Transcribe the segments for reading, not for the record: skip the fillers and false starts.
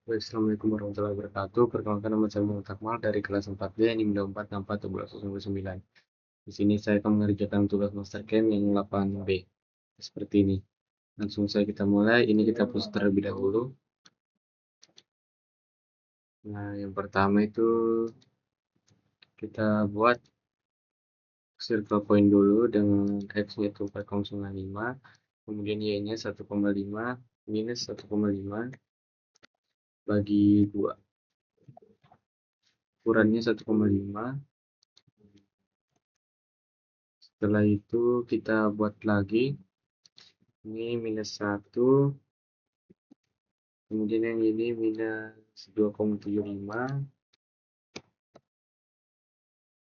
Assalamualaikum warahmatullahi wabarakatuh. Perkenalkan, nama saya Muhammad Akmal dari kelas 4B NIM 2464 Di sini saya akan mengerjakan tugas master camp yang 8B. Seperti ini. Langsung saja kita mulai. Ini kita hapus terlebih dahulu. Nah, yang pertama itu kita buat circle point dulu dengan X-nya itu 4,95. Kemudian Y-nya 1,5 minus 1,5 bagi 2. Ukurannya 1,5. Setelah itu kita buat lagi. Ini minus 1. Kemudian yang ini minus 2,75.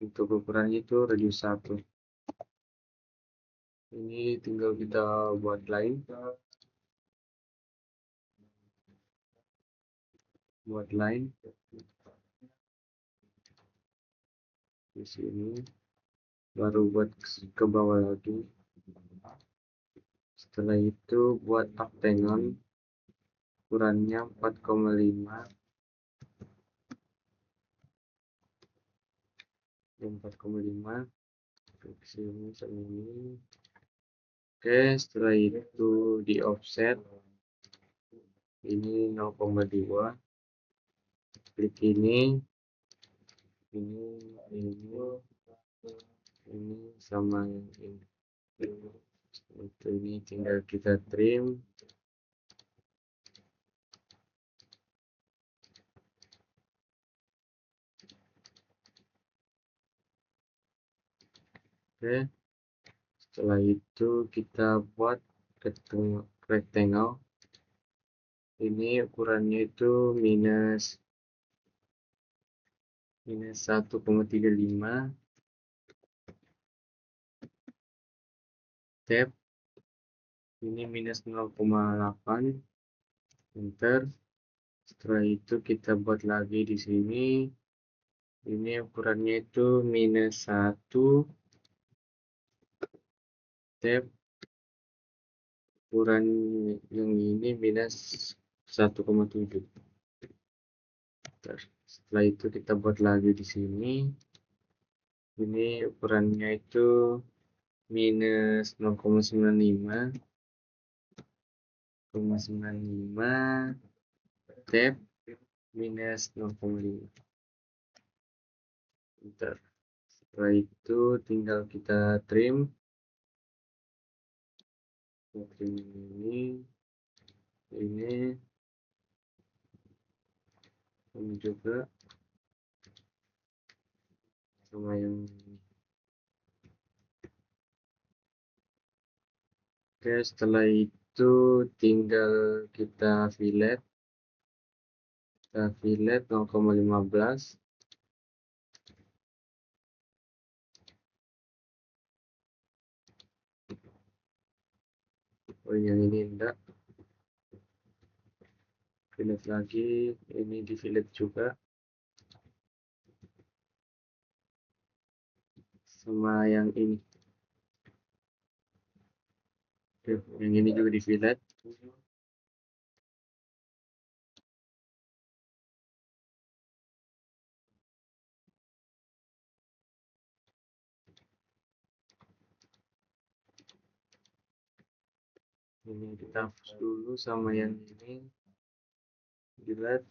Untuk ukurannya itu radius 1. Ini tinggal kita buat line. Di sini. Baru buat ke bawah lagi. Setelah itu buat octagon. Ukurannya 4,5. 4,5 ke sini sama ini. Oke, setelah itu di offset ini 0,2. Klik ini sama yang ini. Untuk ini tinggal kita trim. Oke, setelah itu kita buat rectangle. Ini ukurannya itu minus 1,35. Tab ini minus 0,8. Enter. Setelah itu kita buat lagi di sini. Ini ukurannya itu minus 1. Tab ukuran yang ini minus 1,7. Setelah itu kita buat lagi di sini. Ini ukurannya itu minus 0,95. Tab minus 0,5. Bentar. Setelah itu tinggal kita trim. Ini juga sama yang ini. Oke, setelah itu tinggal kita fillet 0,15. Oh, yang ini enggak. Fillet lagi, ini di fillet juga sama yang ini. Oke, yang ini juga di fillet. Ini kita hapus dulu sama yang ini. Delete.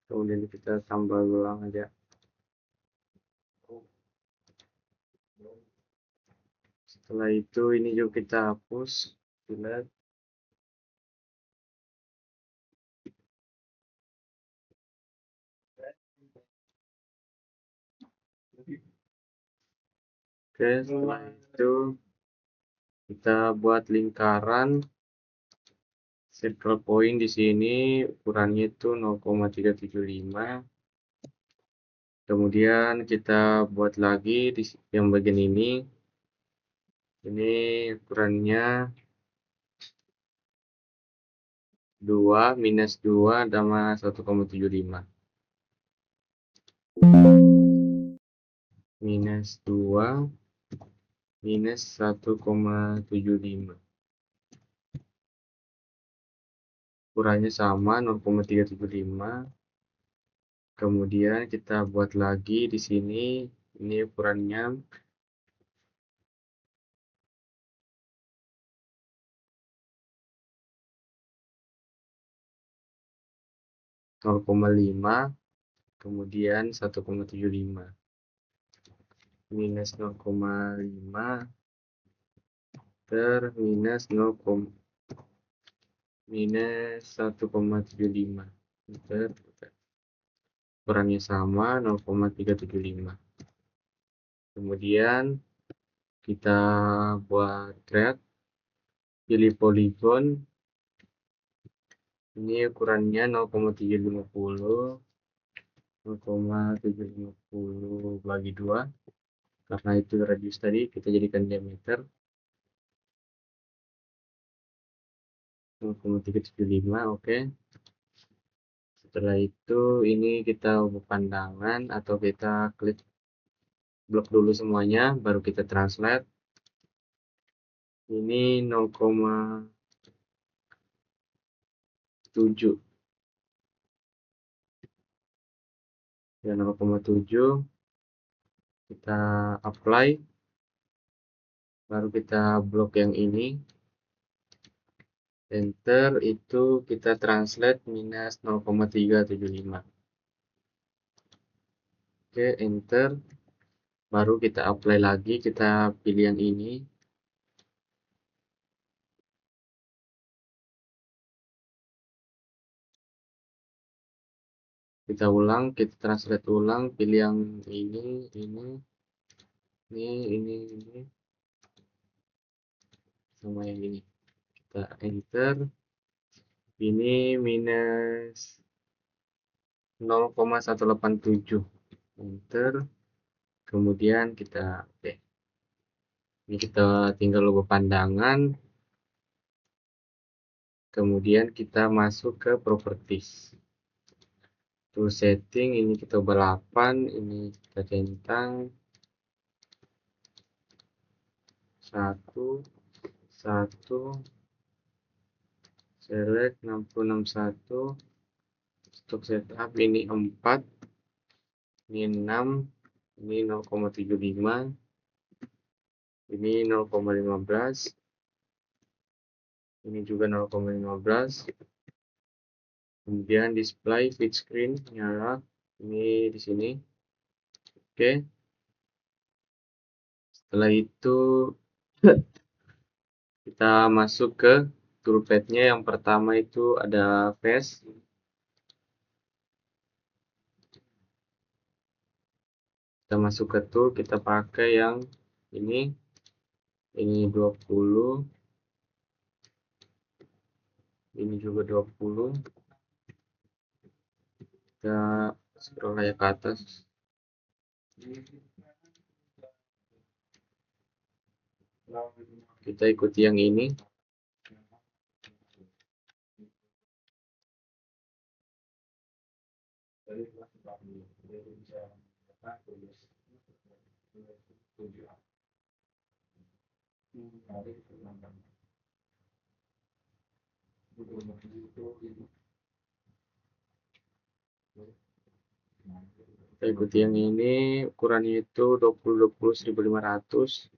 Kemudian kita tambah ulang aja. Setelah itu ini juga kita hapus. Delete. Oke, setelah itu kita buat lingkaran circle point di sini, ukurannya itu 0,375. Kemudian kita buat lagi di yang bagian ini. Ini ukurannya 2 minus 2 sama 1,75. Minus 2 minus 1,75. ukurannya sama 0,375. Kemudian kita buat lagi di sini, ini ukurannya 0,5, kemudian 1,75 minus 0,5 ter minus 1,75 ter ukurannya sama 0,375. Kemudian kita buat thread, pilih poligon, ini ukurannya 0,750 bagi 2, karena itu radius tadi kita jadikan diameter 0,375. Oke. Setelah itu ini kita ubah pandangan atau kita klik blok dulu semuanya, baru kita translate. Ini 0,7 ya, 0,7 kita apply, baru kita blok yang ini, enter, itu kita translate minus 0,375. Oke, enter, baru kita apply lagi, kita pilih yang ini, kita ulang, kita translate ulang, pilih yang ini sama yang ini, kita enter, ini minus 0,187, enter, kemudian kita ini kita tinggal ubah pandangan, kemudian kita masuk ke properties, tool setting, ini kita ubah 8, ini kita centang 1 select 6061, untuk setup ini 4, ini 6, ini 0,75, ini 0,15, ini juga 0,15, kemudian display feed screen nyala, ini di sini. Oke, setelah itu kita masuk ke toolpad-nya. Yang pertama itu ada face, kita masuk ke tool, kita pakai yang ini 20, ini juga 20, kita scroll aja ke atas, kita ikuti yang ini, kita ikuti yang ini, ukurannya itu 20-20-1500,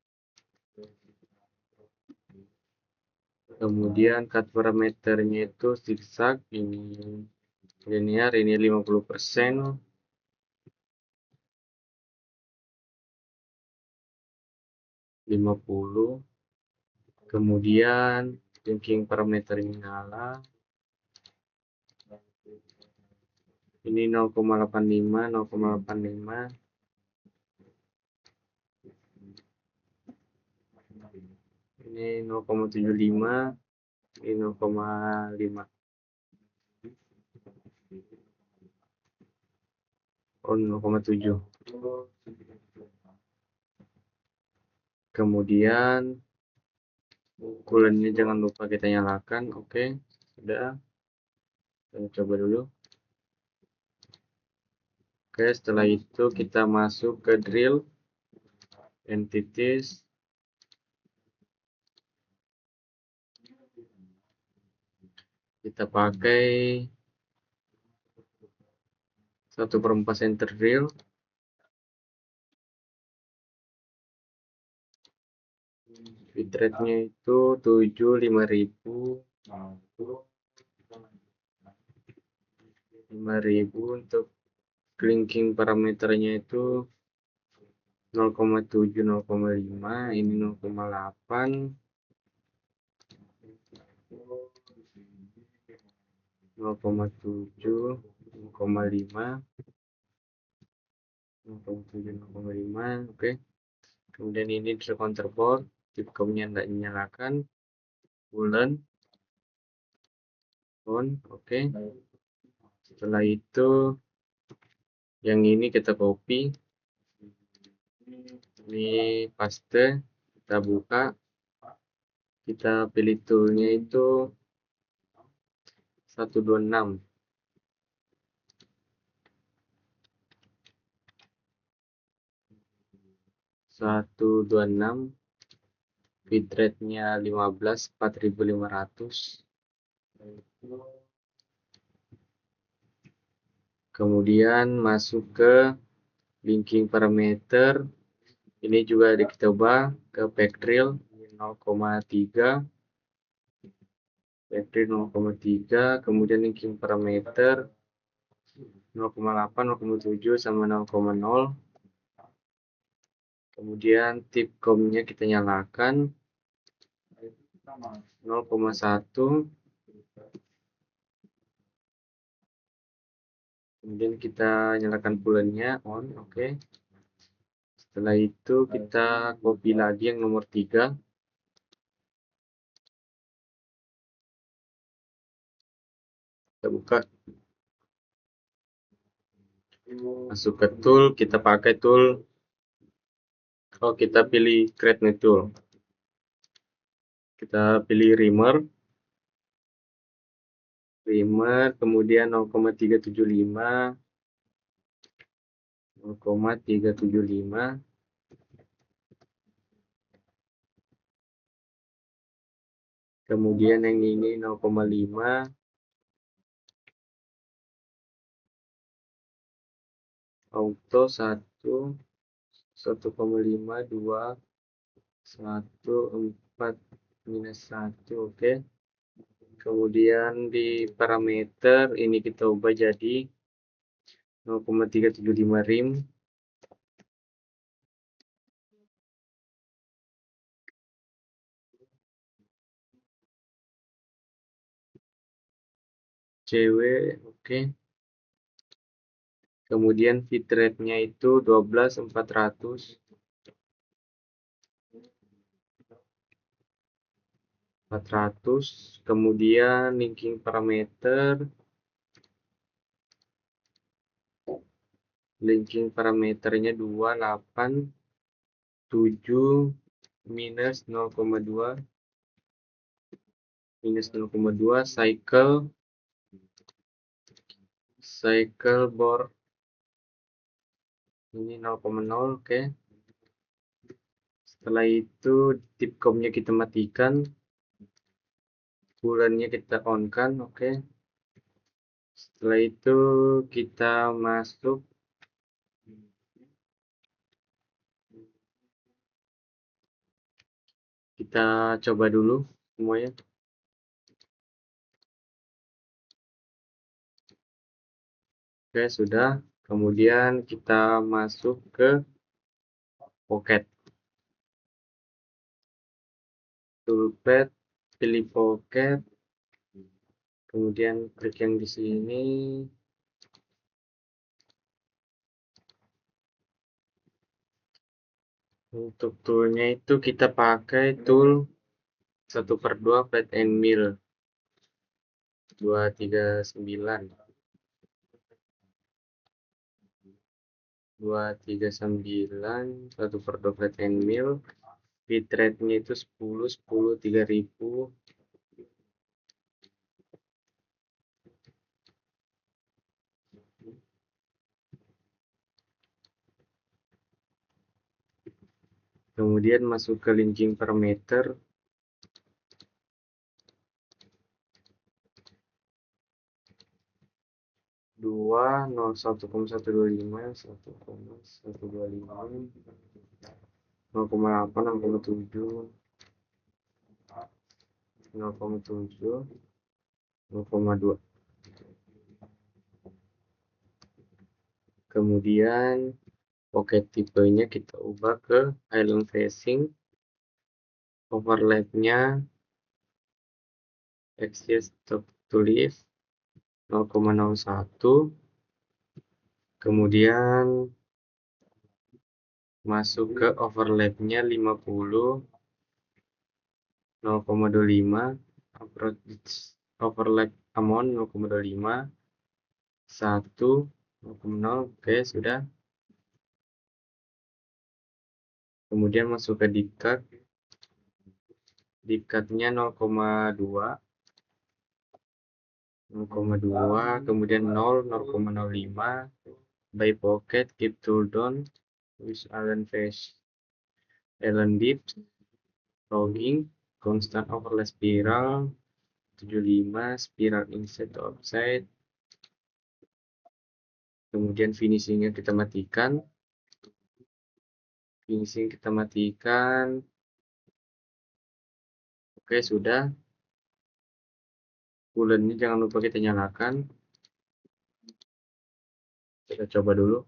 kemudian cut parameternya itu zigzag, ini linear, ini 50%, kemudian linking parameter nyala, ini 0,85, ini 0,75, ini 0,5, oh 0,7, kemudian coolant-nya jangan lupa kita nyalakan. Oke, sudah, kita coba dulu. Oke, setelah itu kita masuk ke drill entities, kita pakai 1/4 center drill. Bitrate-nya itu 5000 untuk clinking parameternya itu 0,7 0,5, ini 0,8, 0,7 0,5, 0,7 0,5. Oke. Kemudian ini drill counterboard, tipcomnya tidak dinyalakan, bulan on. Oke. Setelah itu yang ini kita copy, ini paste, kita buka, kita pilih toolnya itu 126. Bitrate-nya 15 4500. Kemudian masuk ke linking parameter, ini juga dicoba ke backdrill 0,3, backdrill 0,3, kemudian linking parameter 0,8 0,7 sama 0,0. kemudian tipcomnya kita nyalakan 0,1, kemudian kita nyalakan bulannya on. Oke. Setelah itu kita copy lagi yang nomor 3, kita buka, masuk ke tool, kita pakai tool, kita pilih create tool, kita pilih reamer, kemudian 0,375, 0,375, kemudian yang ini 0,5, auto 1,5, 2, 1, 4, -1. Oke. Kemudian di parameter ini kita ubah jadi 0,375 rim, CW. Oke. Kemudian bitrate-nya itu 12400, kemudian linking parameternya 287 minus 0,2 cycle bore ini 0,0. Oke. Setelah itu tipcomnya kita matikan, bulannya kita on kan. Oke. Setelah itu kita masuk, kita coba dulu semuanya. Oke, sudah. Kemudian kita masuk ke pocket, toolpad, pilih pocket, kemudian klik yang di sini. Untuk toolnya itu kita pakai tool 1/2 flat and mill 239, 1/2 flat and mill. Bitrate-nya itu 10 3000. Kemudian masuk ke linking parameter, 1,125, 1,125, 0,8, 0,7, 0,7, 0,2. Kemudian pocket tipenya kita ubah ke island facing, overlapnya axis top to left 0,01, kemudian masuk ke overlapnya 50, 0,25, approach overlap amount 0,25, 1, 0,0. Oke, sudah. Kemudian masuk ke deep cut, deep cutnya 0,2, 0,2, kemudian 0, 0,05, by pocket, keep tool down, with island face, island deep, logging, constant overlap spiral, 75, spiral inside to outside. Kemudian finishingnya kita matikan, finishing kita matikan. Oke, sudah. Bulannya jangan lupa kita nyalakan. Kita coba dulu.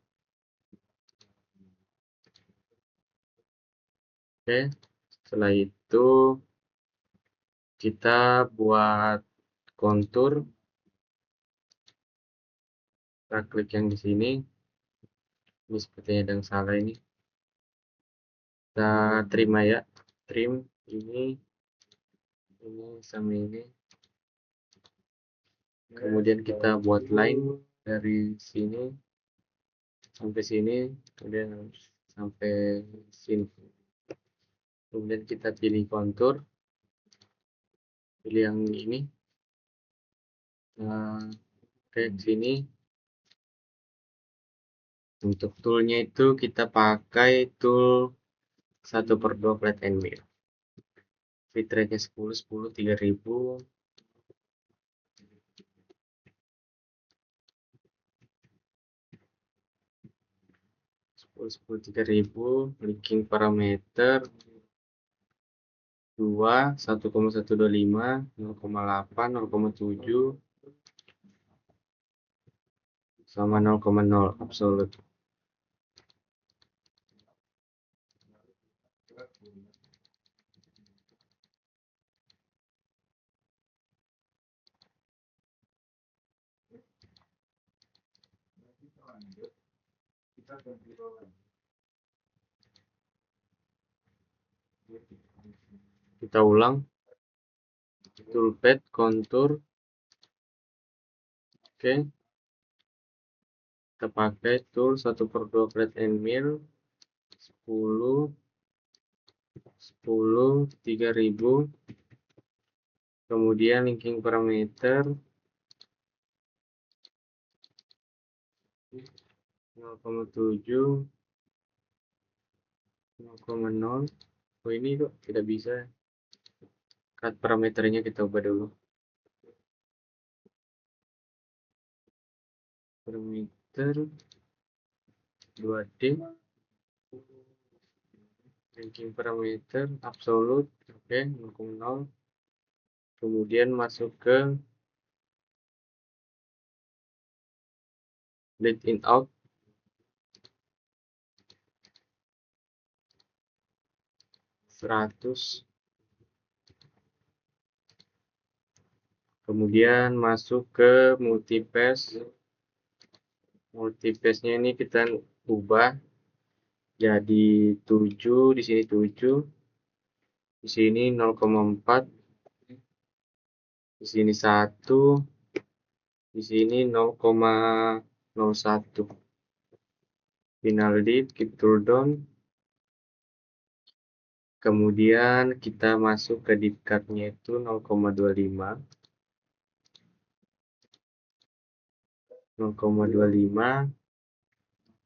Oke, setelah itu kita buat kontur. Kita klik yang di sini. Ini sepertinya ada yang salah ini. Kita terima ya, trim ini sama ini. Kemudian kita buat line dari sini sampai sini, kemudian sampai sini. Kemudian kita pilih kontur, pilih yang ini. Oke, sini. Untuk toolnya itu kita pakai tool 1/2 flat and mill. Bitrate-nya 10, 10, 3000. 10, 3000, linking parameter 2, 1,125, 0,8, 0,7, sama 0,0 absolute. Kita ulang. Toolpad, kontur. Oke. Kita pakai tool 1/2 flat and mill 10, 10, 3000. Kemudian linking parameter 0,7, 0,0. Oh, ini kok tidak bisa. Cut parameternya kita ubah dulu. Parameter 2D. Ranking parameter absolute, oke, 0,0. Kemudian masuk ke let in out. $100. Kemudian masuk ke multipass. Multipassnya ini kita ubah jadi 7, di sini 7, di sini 0,4, di sini 1, di sini 0,01. Final deep, keep tool down. Kemudian kita masuk ke deep cut-nya itu 0,25. 0,25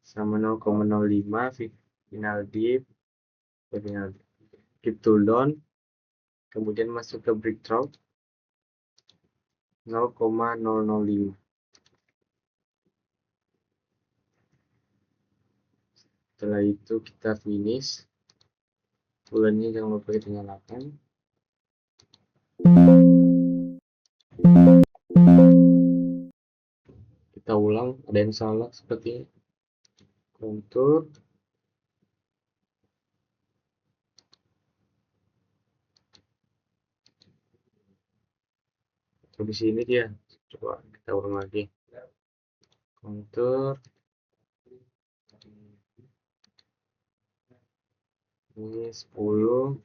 sama 0,05 final deep, final keep tool down. Kemudian masuk ke break through 0,005. Setelah itu kita finish. Bulannya jangan lupa kita nyalakan. Kita ulang, ada yang salah seperti kontur. Di sini dia. Coba kita ulang lagi. Kontur. Ini 10.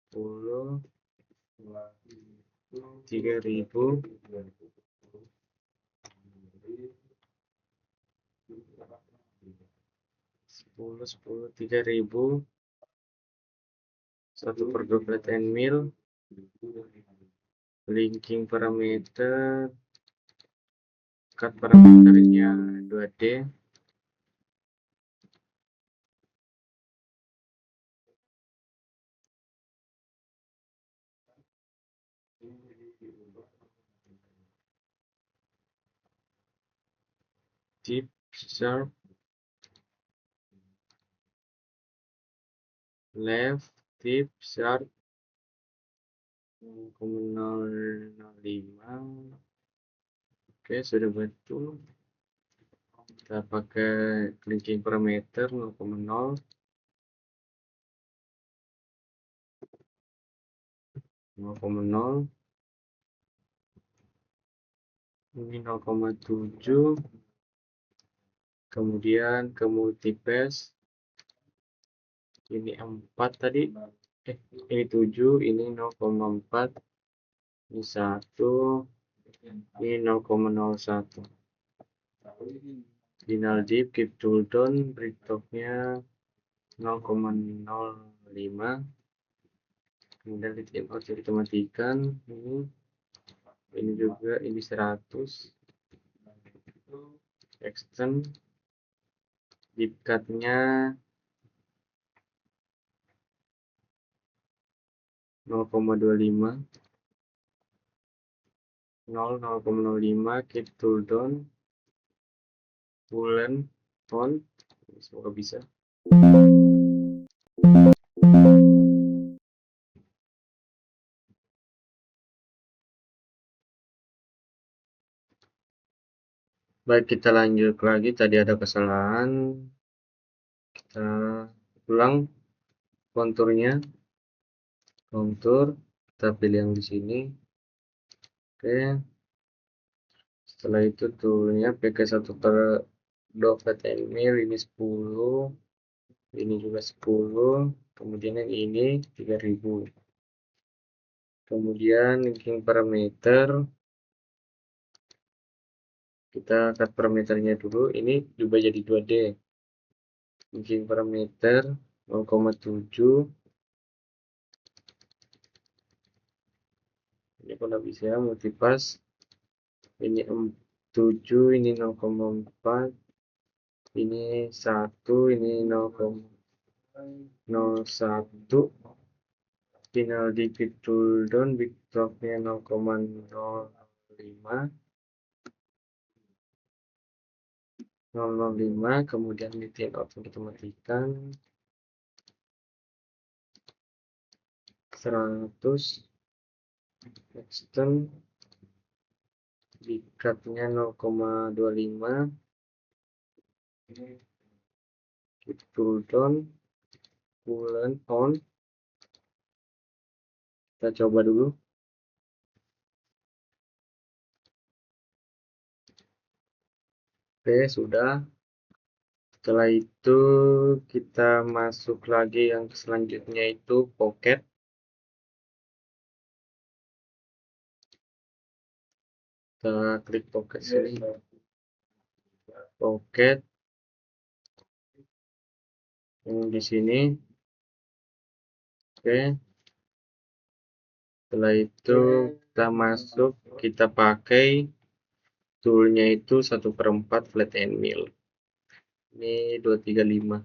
3.000. 3.000. 1/12 and mil. Linking parameter. Cut parameternya 2D. Deep sharp left deep sharp 0,005. Oke, sudah betul. Kita pakai linking parameter 0,0. 0,0. Ini 0,7. Kemudian ke multipass. Ini 4 tadi. Ini 7, ini 0,4. Ini 1. Ini 0,01. Final deep, keep tool down, breaktopnya 0,05. Kemudian lead in out kita matikan. Ini juga, ini 100. Extend. Deep cut-nya 0,25. 0,05. Keep tool down. Boolean on. Semoga bisa. Baik, kita lanjut lagi. Tadi ada kesalahan. Kita ulang konturnya. Kontur. Kita pilih yang di sini. Oke. Setelah itu toolnya pakai 1/12 mil. Ini 10. Ini juga 10. Kemudian yang ini 3.000. Kemudian linking parameter. Kita cut parameternya dulu. Ini juga jadi 2D. Linking parameter 0,7. Ini kalau bisa multipass. Ini 7, ini 0,4. Ini 1, ini 0,01. Final di bit tool down, bit dropnya 0,05. 0,05. Kemudian di tin out kita matikan 100. Extend di cutnya 0,25. Bit tool down, boolean on. Kita coba dulu. Oke, sudah. Setelah itu kita masuk lagi yang selanjutnya itu pocket. Kita klik pocket sini. Pocket yang di sini. Oke. Setelah itu kita masuk, kita pakai toolnya itu 1/4 flat and mill. Ini 235.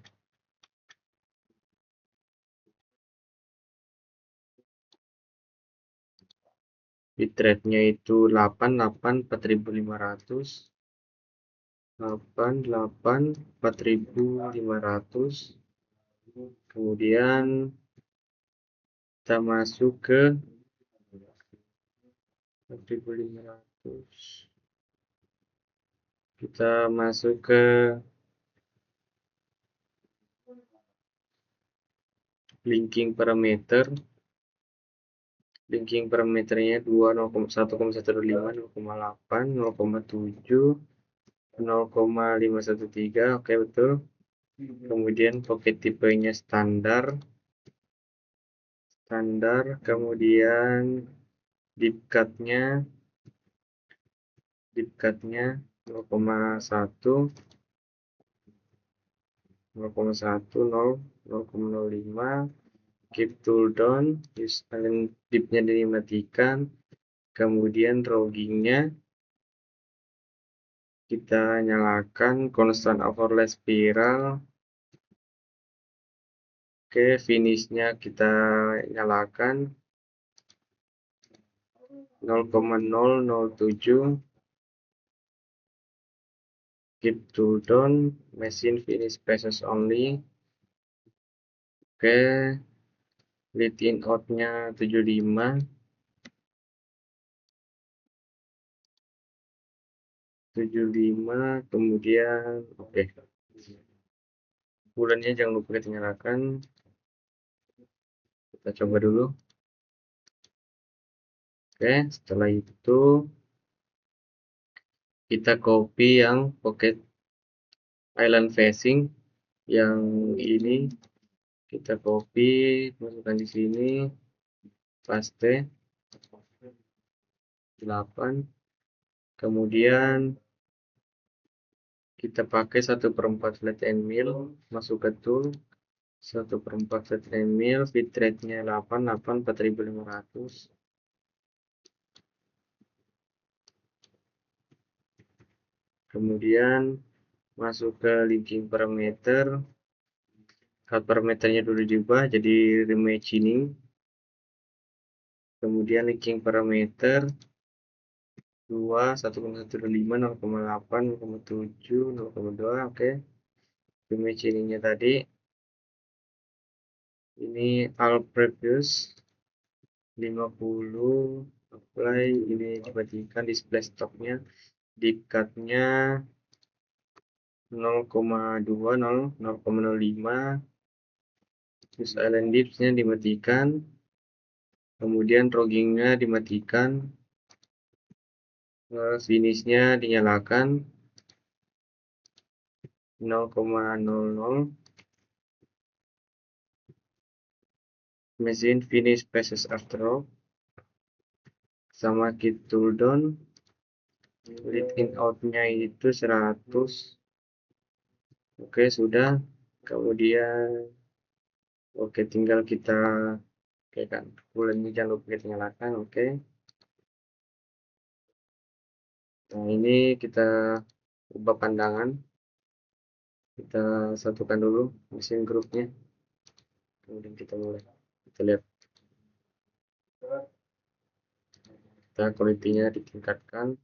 Bitrate-nya itu 88 4500. 4.500. Kemudian kita masuk ke 4.500. Kita masuk ke linking parameter. Linking parameternya 1,125, 0,8, 0,7, 0,513. Oke, betul. Kemudian pocket tipenya standar. Kemudian deep cut-nya 0,1, 0,05. Keep tool down, dipnya dimatikan. Kemudian roggingnya kita nyalakan, constant overlay spiral. Oke, finishnya kita nyalakan 0,007. Keep tool down, machine finish passes only. Oke, lead in out-nya 75. Kemudian oke. Bulannya jangan lupa kita nyalakan. Kita coba dulu. Oke, setelah itu kita copy yang pocket island facing yang ini, kita copy, masukkan di sini, paste 8. Kemudian kita pakai 1/4 flat end mill, masuk ke tool 1/4 flat end mill, fit rate-nya 4.500. Kemudian masuk ke linking parameter, cut parameternya dulu diubah jadi reimagining. Kemudian linking parameter 2, 1,125, 0,8, 0,7, 0,2. Oke. Reimaginingnya tadi ini all previous 50, apply, ini dimatikan, display stoknya, deep cut-nya 0,20, 0,05. Terus island dips-nya dimatikan. Kemudian roggingnya dimatikan. Finish-nya dinyalakan 0,00. Machine finish passes after all. Sama keep tool down. Lead in out-nya itu 100. Oke, sudah. Kemudian oke, tinggal kita kan bulannya jangan lupa kita nyalakan. Oke. Nah, ini kita ubah pandangan. Kita satukan dulu mesin grupnya. Kemudian kita mulai. Kita lihat. Kita quality-nya ditingkatkan.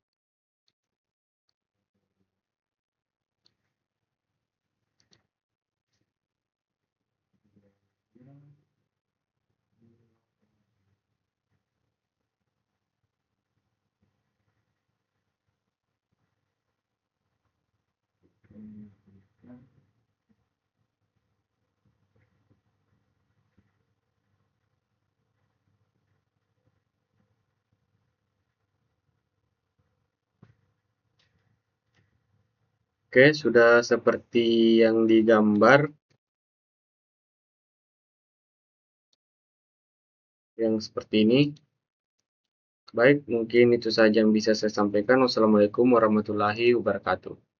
Oke, sudah seperti yang digambar. Yang seperti ini. Baik, mungkin itu saja yang bisa saya sampaikan. Wassalamualaikum warahmatullahi wabarakatuh.